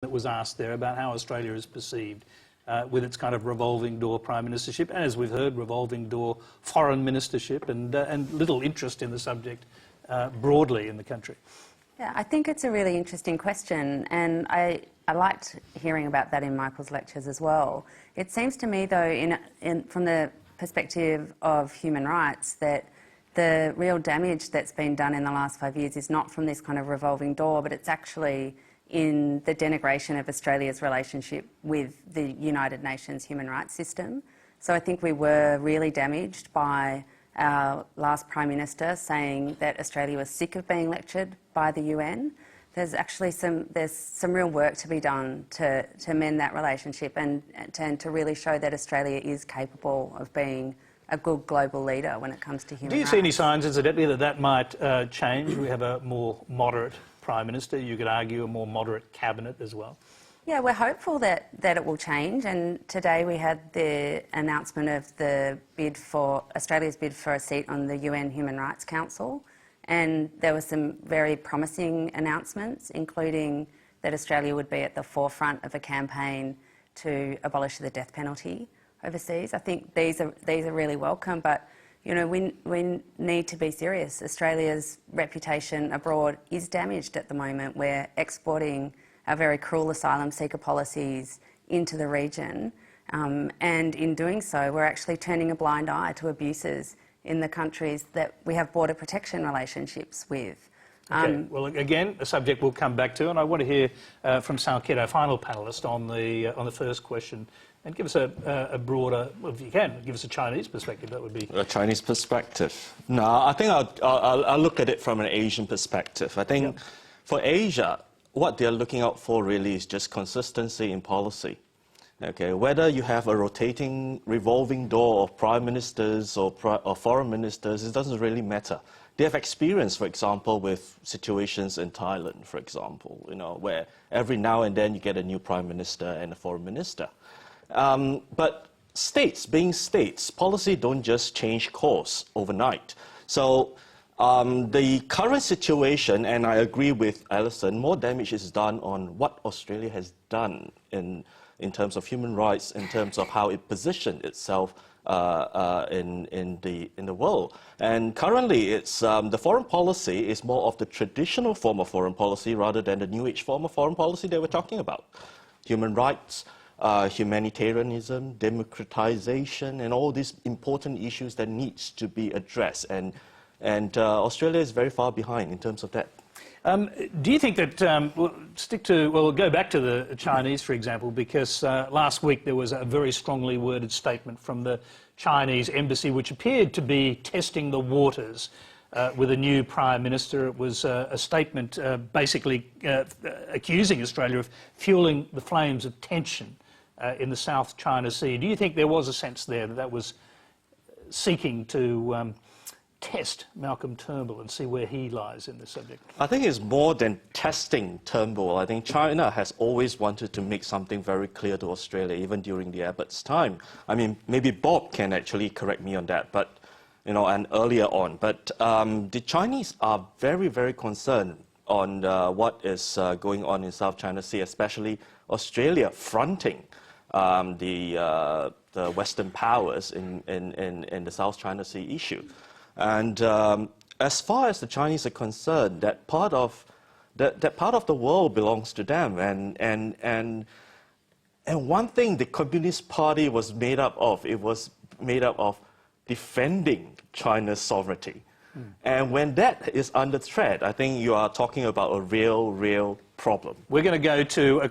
that was asked there about how Australia is perceived with its kind of revolving door prime ministership, and as we've heard, revolving door foreign ministership, and little interest in the subject broadly in the country. Yeah, I think it's a really interesting question, and I liked hearing about that in Michael's lectures as well. It seems to me, though, from the perspective of human rights, that the real damage that's been done in the last 5 years is not from this kind of revolving door, but it's actually in the denigration of Australia's relationship with the United Nations human rights system. So I think we were really damaged by our last Prime Minister saying that Australia was sick of being lectured by the UN. There's actually some real work to be done to mend that relationship and to really show that Australia is capable of being a good global leader when it comes to human rights. Do you see any signs, incidentally, that might change? We have a more moderate Prime Minister, you could argue a more moderate cabinet as well. Yeah, we're hopeful that it will change, and today we had the announcement of the bid for Australia's bid for a seat on the UN Human Rights Council, and there were some very promising announcements, including that Australia would be at the forefront of a campaign to abolish the death penalty overseas. I think these are really welcome, but you know, we need to be serious. Australia's reputation abroad is damaged at the moment. We're exporting our very cruel asylum seeker policies into the region, and in doing so, we're actually turning a blind eye to abuses in the countries that we have border protection relationships with. Okay. Well, again, a subject we'll come back to, and I want to hear from Sal Kidd, our final panellist, on the first question, and give us a broader, well, if you can, give us a Chinese perspective. That would be a Chinese perspective. No, I think I'll look at it from an Asian perspective. I think for Asia, what they're looking out for really is just consistency in policy. Okay, whether you have a rotating, revolving door of prime ministers or foreign ministers, it doesn't really matter. They have experience, for example, with situations in Thailand, for example, you know, where every now and then you get a new prime minister and a foreign minister. But states, being states, policy don't just change course overnight. So the current situation, and I agree with Alison, more damage is done on what Australia has done in terms of human rights, in terms of how it positioned itself in the world. And currently, it's the foreign policy is more of the traditional form of foreign policy rather than the new age form of foreign policy that we're talking about. Human rights, humanitarianism, democratization, and all these important issues that needs to be addressed. And Australia is very far behind in terms of that. Do you think that, we'll go back to the Chinese, for example, because last week there was a very strongly worded statement from the Chinese embassy which appeared to be testing the waters with a new Prime Minister. It was a statement basically accusing Australia of fueling the flames of tension in the South China Sea. Do you think there was a sense there that that was seeking to test Malcolm Turnbull and see where he lies in this subject? I think it's more than testing Turnbull. I think China has always wanted to make something very clear to Australia, even during the Abbott's time. I mean, maybe Bob can actually correct me on that, but you know, and earlier on. But the Chinese are very, very concerned on what is going on in South China Sea, especially Australia fronting the Western powers in the South China Sea issue. And as far as the Chinese are concerned, that part of the world belongs to them. And one thing the Communist Party was made up of, it was made up of defending China's sovereignty. And when that is under threat, I think you are talking about a real problem. We're going to go to a